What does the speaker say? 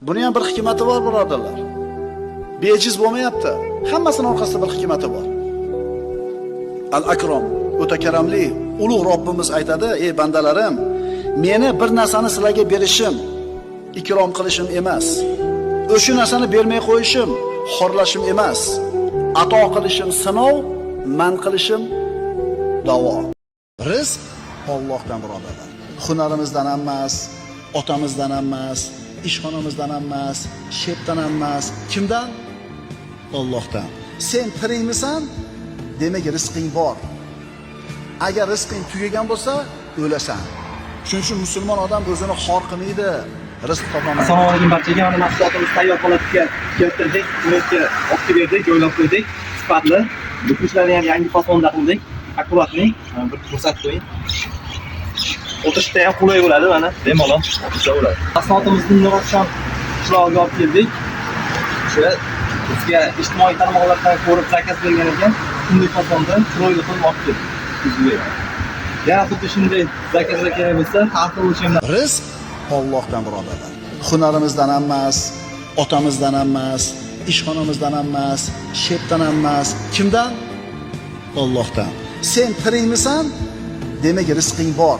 Buni ham bir hikmati bor, birodarlar. Bejiz bo'lmayapti. Hammasining orqasida bir hikmati bor. Al-Akram, o'ta karamli, ulug' Robbimiz aytadi: "Ey bandalarim, meni bir narsani sizlarga berishim, ikrom qilishim emas. O'sha narsani bermay qo'yishim, xorlashim emas. Ato qilishim sinov, man qilishim davo." Rizq Allohdan, birodarlar. Hunarimizdan emas, otamizdan emas, ishxonamizdan emas, shepdan emas. Kimdan? Allohdan. Sen tirikmisan? Demak, rizqing bor. Agar rizqing tugagan bo'lsa, o'lasan. Shuning uchun musulmon odam o'zini xor qilmaydi, rizq topolmaydi. Assalomu alaykum barchaga. Mana mahsulotimiz tayyor holatga keltirdik, unga olib berdik, joylab qo'ydik. Sifatli. Bukishlarni ham yangi fasonda qildik. Akkuratli. Bir ko'rsatib qo'ying. O'tishda ham qulay bo'ladi, mana bemalol o'tisha bo'ladi. Mahsulotimizni Nurafshon qishlog'iga olib keldik. O'sha bizga ijtimoiy tarmoqlardan ko'rib zakaz bergan ekan, shunday fasonda chiroyli qilib olib keldik. Bizga. Yana xuddi shunday zakazlar kerak bo'lsa, har xil o'lchamda. Rizq Allohdan, birodarlar. Hunarimizdan emas, otamizdan emas, ishxonamizdan emas, shepdan emas. Kimdan? Allohdan. Sen tirikmisan? Demak, rizqing bor.